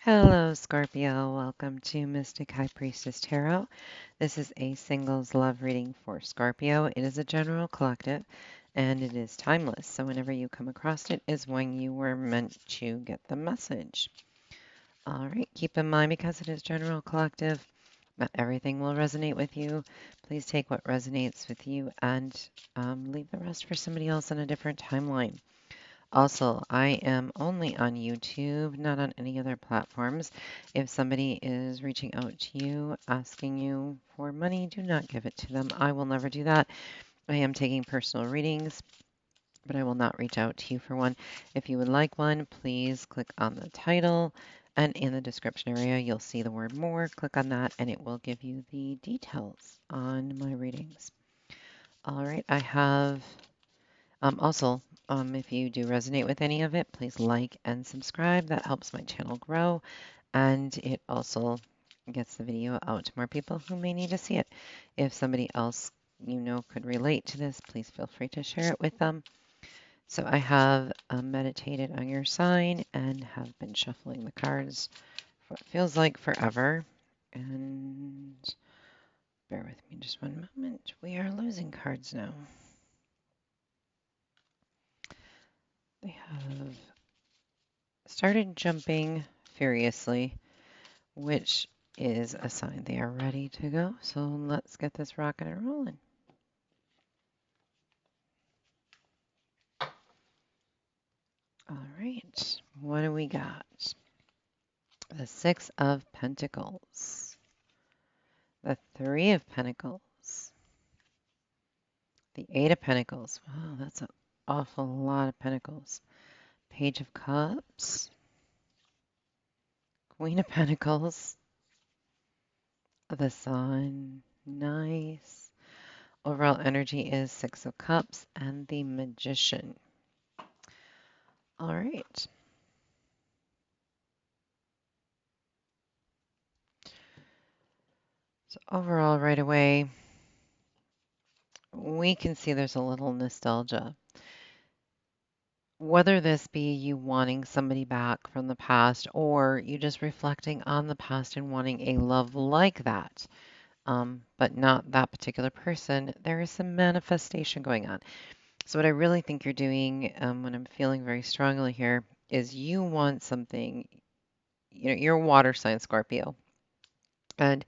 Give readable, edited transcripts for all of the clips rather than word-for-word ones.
Hello, Scorpio. Welcome to Mystic High Priestess Tarot. This is a singles love reading for Scorpio. It is a general collective and it is timeless. So, whenever you come across it, is when you were meant to get the message. All right, keep in mind because it is general collective, not everything will resonate with you. Please take what resonates with you and leave the rest for somebody else on a different timeline. Also, I am only on YouTube, not on any other platforms. If somebody is reaching out to you, asking you for money, do not give it to them. I will never do that. I am taking personal readings, but I will not reach out to you for one. If you would like one, please click on the title, and in the description area, you'll see the word more. Click on that, and it will give you the details on my readings. All right, I have also, if you do resonate with any of it, please like and subscribe. That helps my channel grow, and it also gets the video out to more people who may need to see it. If somebody else you know could relate to this, please feel free to share it with them. So I have meditated on your sign and have been shuffling the cards for what feels like forever. And bear with me just one moment. We are losing cards now. They have started jumping furiously, which is a sign they are ready to go. So let's get this rocking and rolling. All right, what do we got? The Six of Pentacles, the Three of Pentacles, the Eight of Pentacles. Wow, that's an awful lot of pentacles. Page of Cups, Queen of Pentacles, the Sun. Nice. Overall energy is Six of Cups and the Magician. All right. So overall, right away, we can see there's a little nostalgia. Whether this be you wanting somebody back from the past or you just reflecting on the past and wanting a love like that, but not that particular person, there is some manifestation going on. So what I really think you're doing, when I'm feeling very strongly here, is you want something, you're a water sign Scorpio, and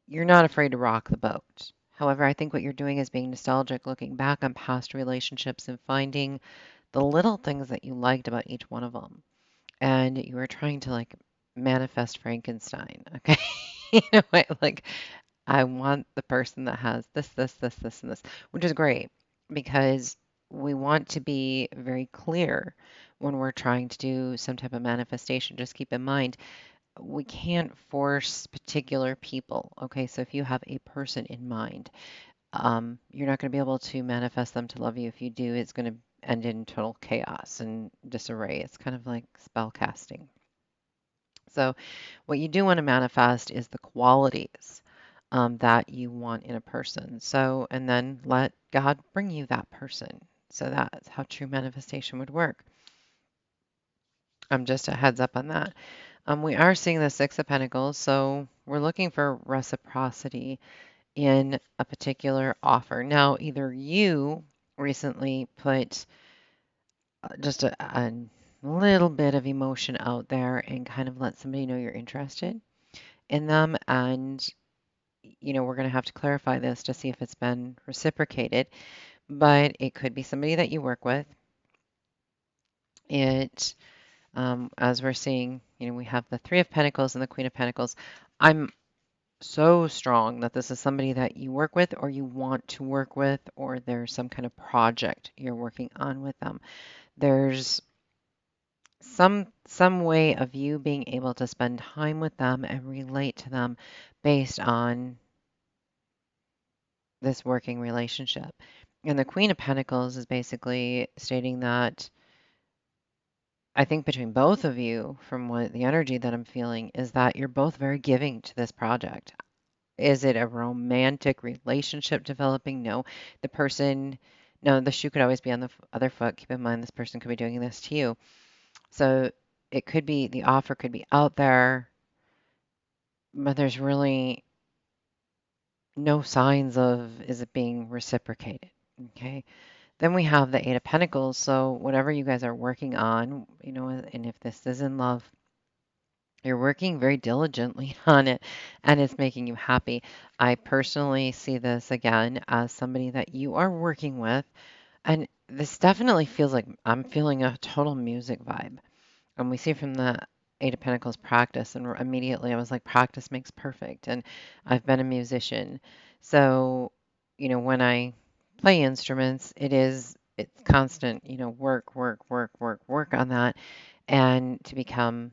you're not afraid to rock the boat. However, I think what you're doing is being nostalgic, looking back on past relationships and finding the little things that you liked about each one of them. And you were trying to like manifest Frankenstein, okay? You know, like I want the person that has this, and this, which is great because we want to be very clear when we're trying to do some type of manifestation. Just keep in mind we can't force particular people. Okay, so if you have a person in mind, you're not going to be able to manifest them to love you. If you do, it's going to end in total chaos and disarray. It's kind of like spell casting. So, what you do want to manifest is the qualities that you want in a person. So, and then let God bring you that person. So, that's how true manifestation would work. Just a heads up on that. We are seeing the Six of Pentacles, so we're looking for reciprocity in a particular offer. Now, either you recently put just a little bit of emotion out there and kind of let somebody know you're interested in them, and we're going to have to clarify this to see if it's been reciprocated, but it could be somebody that you work with. It As we're seeing, we have the Three of Pentacles and the Queen of Pentacles. I'm so strong that this is somebody that you work with or you want to work with, or there's some kind of project you're working on with them. There's some way of you being able to spend time with them and relate to them based on this working relationship. And the Queen of Pentacles is basically stating that I think between both of you, from what the energy that I'm feeling, is that you're both very giving to this project. Is it a romantic relationship developing? No. No, the shoe could always be on the other foot. Keep in mind, this person could be doing this to you. So it could be the offer could be out there, but there's really no signs of is it being reciprocated. Okay. Then we have the Eight of Pentacles. So whatever you guys are working on, and if this is in love, you're working very diligently on it and it's making you happy. I personally see this again as somebody that you are working with, and this definitely feels like I'm feeling a total music vibe. And we see from the Eight of Pentacles practice, and immediately I was like, practice makes perfect. And I've been a musician. So, when I play instruments, it's constant, work, work, work, work, work on that, and to become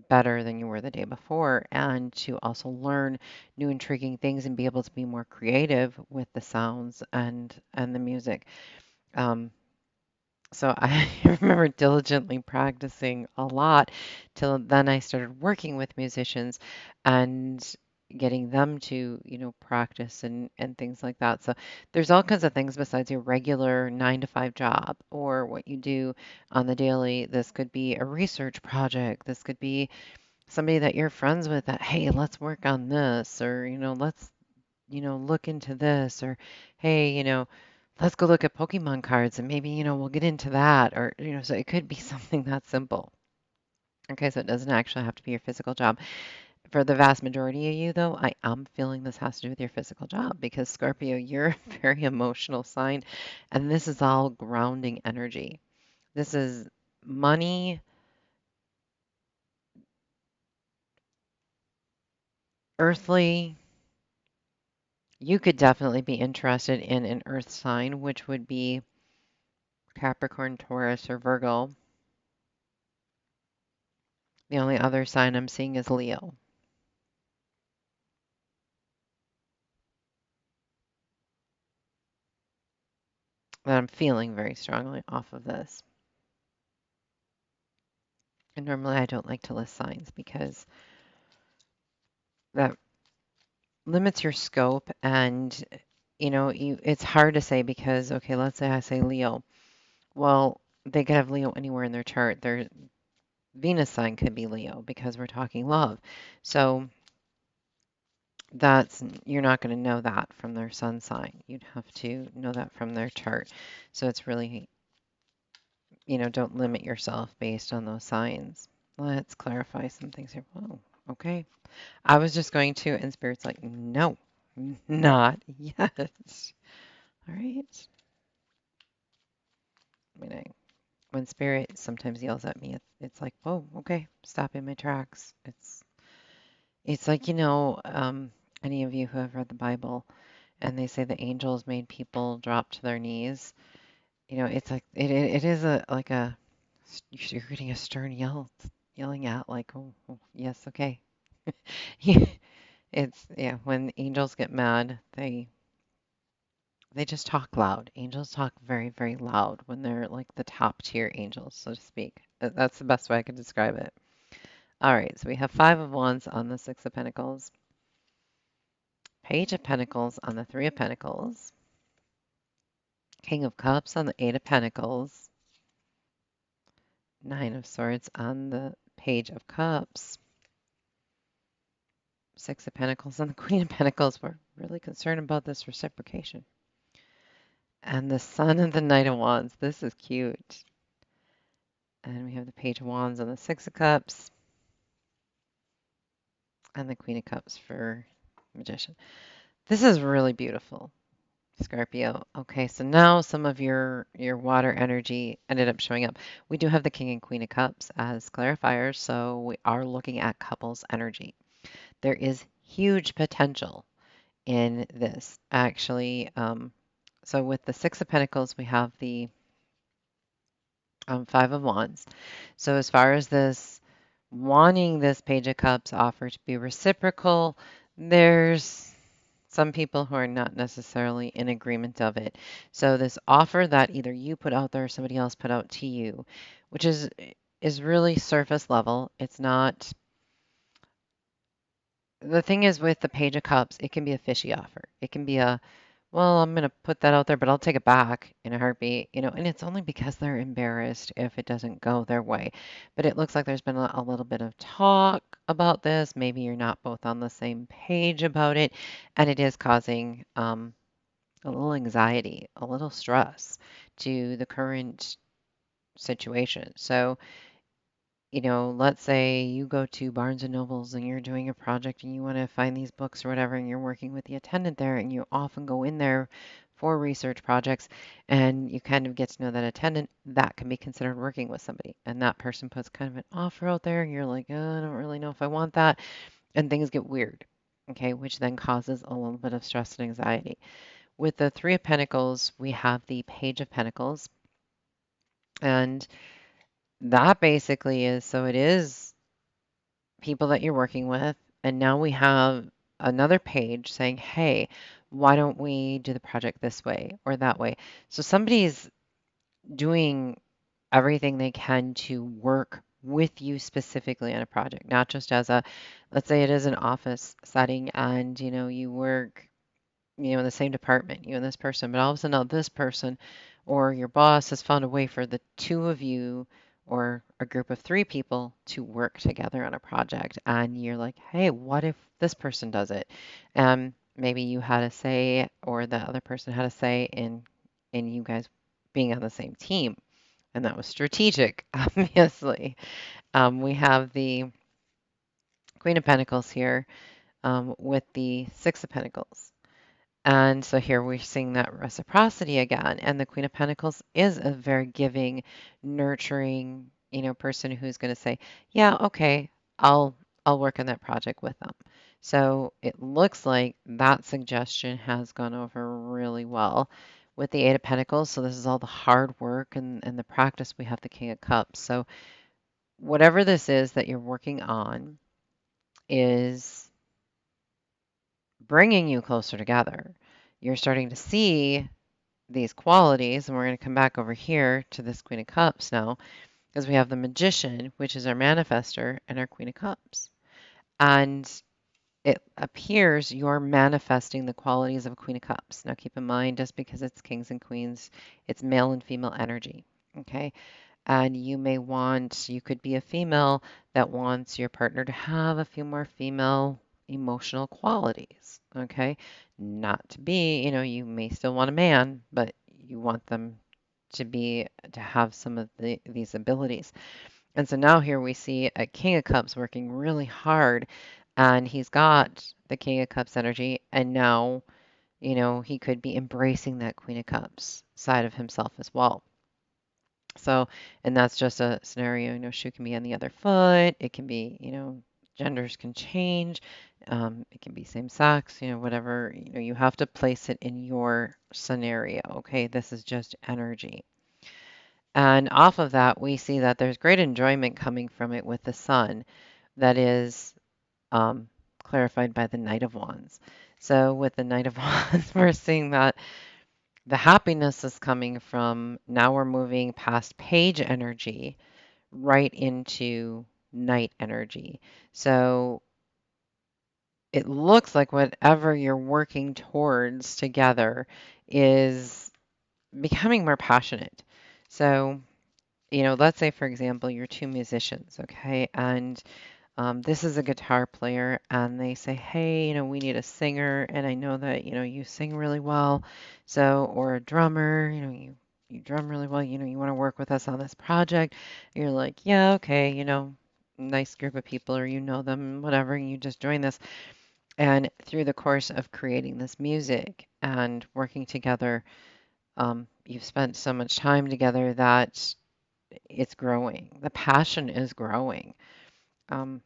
better than you were the day before, and to also learn new intriguing things and be able to be more creative with the sounds and the music. Um, so I remember diligently practicing a lot till then I started working with musicians and getting them to, practice and things like that. So there's all kinds of things besides your regular 9 to 5 job or what you do on the daily. This could be a research project. This could be somebody that you're friends with that, hey, let's work on this, or, let's, look into this, or hey, let's go look at Pokemon cards and maybe, we'll get into that, or, so it could be something that simple. Okay, so it doesn't actually have to be your physical job. For the vast majority of you, though, I am feeling this has to do with your physical job because Scorpio, you're a very emotional sign, and this is all grounding energy. This is money, earthly. You could definitely be interested in an earth sign, which would be Capricorn, Taurus, or Virgo. The only other sign I'm seeing is Leo. That I'm feeling very strongly off of this. And normally I don't like to list signs because that limits your scope and it's hard to say because okay, let's say I say Leo. Well, they could have Leo anywhere in their chart. Their Venus sign could be Leo because we're talking love. So that's you're not going to know that from their sun sign. You'd have to know that from their chart. So it's really, don't limit yourself based on those signs. Let's clarify some things here. Whoa, okay. I was just going to, and Spirit's like, no, not yet. All right. I mean, when Spirit sometimes yells at me, it's like, whoa, okay, stop in my tracks. It's like, any of you who have read the Bible and they say the angels made people drop to their knees. It's like it is a like a you're getting a stern yelling at like, oh, oh yes, okay. Yeah, it's yeah, when angels get mad, they just talk loud. Angels talk very, very loud when they're like the top tier angels, so to speak. That's the best way I can describe it. All right, so we have Five of Wands on the Six of Pentacles, Page of Pentacles on the Three of Pentacles, King of Cups on the Eight of Pentacles, Nine of Swords on the Page of Cups, Six of Pentacles on the Queen of Pentacles. We're really concerned about this reciprocation. And the Sun and the Knight of Wands. This is cute. And we have the Page of Wands on the Six of Cups and the Queen of Cups for Magician. This is really beautiful, Scorpio. Okay, so now some of your water energy ended up showing up. We do have the King and Queen of Cups as clarifiers, so we are looking at couples energy. There is huge potential in this, actually. So with the Six of Pentacles, we have the Five of Wands. So as far as this wanting this Page of Cups offer to be reciprocal, there's some people who are not necessarily in agreement of it. So this offer that either you put out there or somebody else put out to you, which is really surface level. It's not the thing is with the Page of Cups, it can be a fishy offer. It can be a well, I'm going to put that out there, but I'll take it back in a heartbeat, and it's only because they're embarrassed if it doesn't go their way. But it looks like there's been a little bit of talk about this. Maybe you're not both on the same page about it, and it is causing a little anxiety, a little stress to the current situation. So, let's say you go to Barnes and Nobles and you're doing a project and you want to find these books or whatever, and you're working with the attendant there, and you often go in there for research projects and you kind of get to know that attendant, that can be considered working with somebody. And that person puts kind of an offer out there, and you're like, I don't really know if I want that. And things get weird, okay, which then causes a little bit of stress and anxiety. With the Three of Pentacles, we have the Page of Pentacles. And that basically is so it is people that you're working with. And now we have another page saying, hey, why don't we do the project this way or that way? So somebody's doing everything they can to work with you specifically on a project, not just as a, let's say it is an office setting and you work in the same department, you and this person, but all of a sudden now this person or your boss has found a way for the two of you or a group of three people to work together on a project. And you're like, hey, what if this person does it? Maybe you had a say or the other person had a say in you guys being on the same team. And that was strategic, obviously. We have the Queen of Pentacles here with the Six of Pentacles. And so here we're seeing that reciprocity again. And the Queen of Pentacles is a very giving, nurturing, person who's going to say, yeah, okay, I'll work on that project with them. So it looks like that suggestion has gone over really well with the Eight of Pentacles. So this is all the hard work and the practice. We have the King of Cups. So whatever this is that you're working on is bringing you closer together. You're starting to see these qualities, and we're going to come back over here to this Queen of Cups now, because we have the Magician, which is our manifester, and our Queen of Cups. And it appears you're manifesting the qualities of a Queen of Cups. Now, keep in mind, just because it's kings and queens, it's male and female energy. Okay. And you could be a female that wants your partner to have a few more female emotional qualities. Okay. Not to be, you may still want a man, but you want them to have some of these abilities. And so now here we see a King of Cups working really hard, and he's got the King of Cups energy, and now, he could be embracing that Queen of Cups side of himself as well. So, and that's just a scenario, shoe can be on the other foot. It can be, genders can change. It can be same sex, whatever, you have to place it in your scenario. Okay, this is just energy. And off of that, we see that there's great enjoyment coming from it with the sun that is um, clarified by the Knight of Wands. So with the Knight of Wands, we're seeing that the happiness is coming from now we're moving past page energy right into night energy. So it looks like whatever you're working towards together is becoming more passionate. So, let's say, for example, you're two musicians, okay? And this is a guitar player, and they say, hey, we need a singer, and I know that, you sing really well. So, or a drummer, you drum really well, you want to work with us on this project. You're like, yeah, okay, nice group of people, or you know them, whatever, and you just join this. And through the course of creating this music and working together, you've spent so much time together that it's growing. The passion is growing. Um,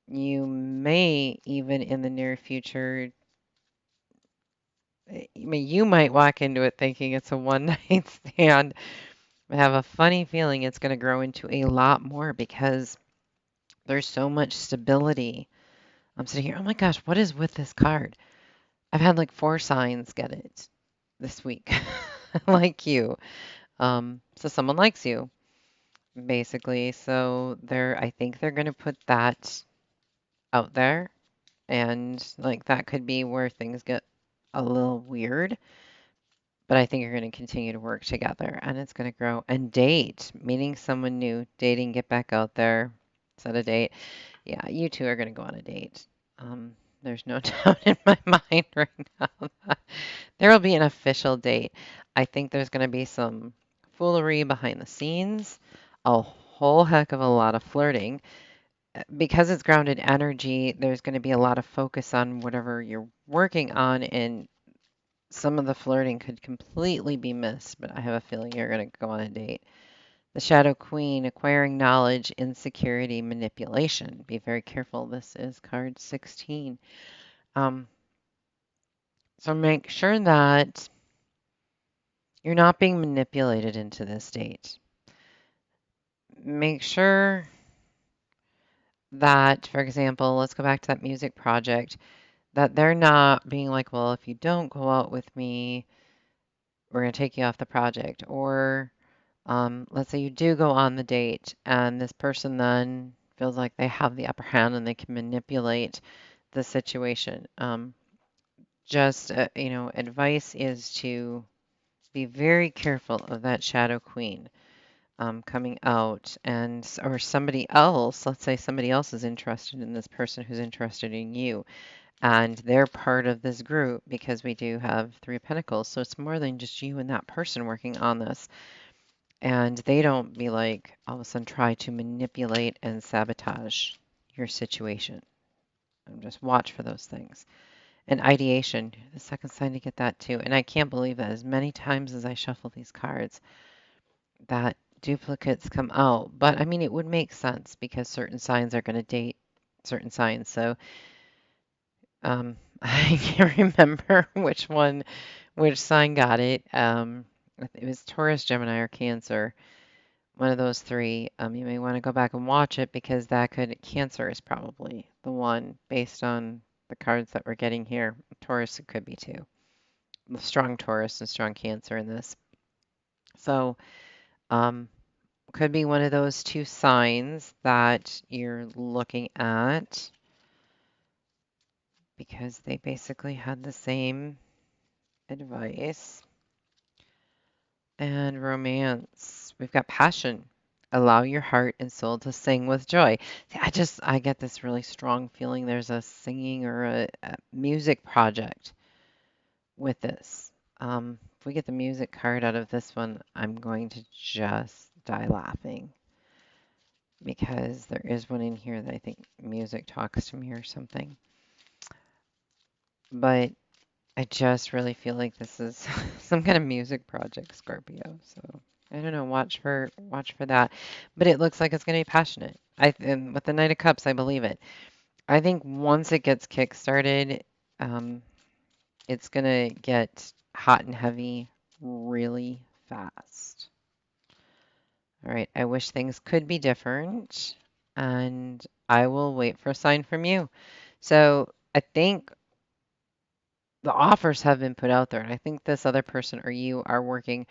you may even in the near future, you might walk into it thinking it's a one night stand. I have a funny feeling it's going to grow into a lot more because there's so much stability. I'm sitting here, oh my gosh, what is with this card? I've had like 4 signs get it this week, like you. So someone likes you, basically. So I think they're going to put that out there, and like that could be where things get a little weird, but I think you're going to continue to work together and it's going to grow. And date, meeting someone new, dating, get back out there, set a date. Yeah, you two are going to go on a date. There's no doubt in my mind right now that there will be an official date. I think there's going to be some foolery behind the scenes, a whole heck of a lot of flirting. Because it's grounded energy, there's going to be a lot of focus on whatever you're working on, and some of the flirting could completely be missed, but I have a feeling you're going to go on a date. The Shadow Queen, acquiring knowledge, insecurity, manipulation. Be very careful. This is card 16. Um, so make sure that you're not being manipulated into this date. Make sure that, for example, let's go back to that music project, that they're not being like, well, if you don't go out with me, we're going to take you off the project. Or let's say you do go on the date and this person then feels like they have the upper hand and they can manipulate the situation. Just, advice is to be very careful of that shadow queen coming out or somebody else, let's say somebody else is interested in this person who's interested in you and they're part of this group because we do have three of pentacles. So it's more than just you and that person working on this. And they don't be like all of a sudden try to manipulate and sabotage your situation. Just watch for those things. And ideation, the second sign to get that too. And I can't believe that as many times as I shuffle these cards, that duplicates come out. But I mean, it would make sense because certain signs are going to date certain signs. So I can't remember which sign got it. It was Taurus, Gemini, or Cancer. One of those three. You may want to go back and watch it because Cancer is probably the one based on the cards that we're getting here. Taurus, it could be too. The strong Taurus and strong Cancer in this. So, um, could be one of those two signs that you're looking at because they basically had the same advice. And romance. We've got passion. Allow your heart and soul to sing with joy. I get this really strong feeling there's a singing or a music project with this. If we get the music card out of this one, I'm going to just die laughing because there is one in here that I think music talks to me or something. But I just really feel like this is some kind of music project, Scorpio. So I don't know. Watch for that. But it looks like it's going to be passionate. And with the Knight of Cups, I believe it. I think once it gets kick-started, um, it's going to get hot and heavy really fast. All right. I wish things could be different, and I will wait for a sign from you. So I think the offers have been put out there, and I think this other person or you are working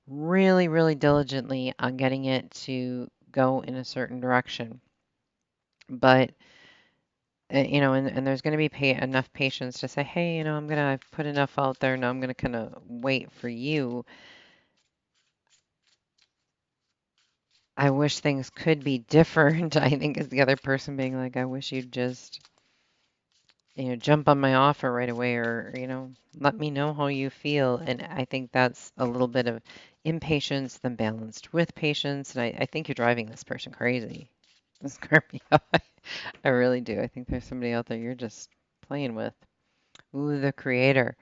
really, really diligently on getting it to go in a certain direction. But and there's going to be enough patience to say, hey, I've put enough out there. Now I'm going to kind of wait for you. I wish things could be different. I think is the other person being like, I wish you'd just jump on my offer right away or, let me know how you feel. And I think that's a little bit of impatience then balanced with patience. And I think you're driving this person crazy, Scorpio. I really do. I think there's somebody out there you're just playing with. Ooh, the creator.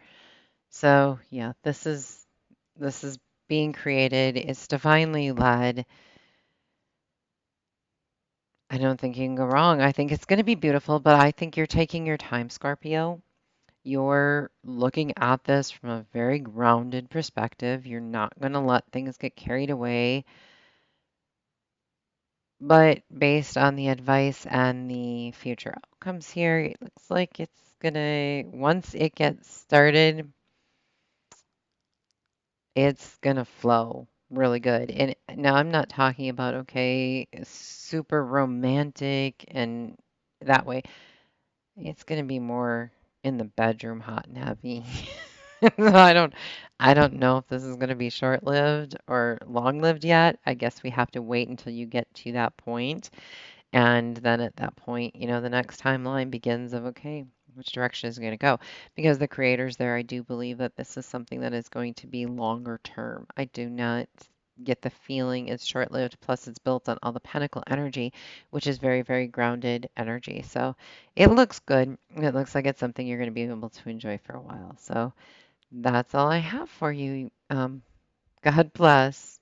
So yeah, this is being created. It's divinely led. I don't think you can go wrong. I think it's going to be beautiful, but I think you're taking your time, Scorpio. You're looking at this from a very grounded perspective. You're not going to let things get carried away. But based on the advice and the future outcomes here, it looks like it's going to, once it gets started, it's going to flow really good. And now I'm not talking about, okay, super romantic and that way. It's going to be more in the bedroom, hot and heavy. So I don't know if this is going to be short-lived or long-lived yet. I guess we have to wait until you get to that point. And then at that point, the next timeline begins of, okay, which direction is it going to go? Because the creators there, I do believe that this is something that is going to be longer term. I do not get the feeling it's short-lived. Plus, it's built on all the pentacle energy, which is very, very grounded energy. So it looks good. It looks like it's something you're going to be able to enjoy for a while. So that's all I have for you. God bless.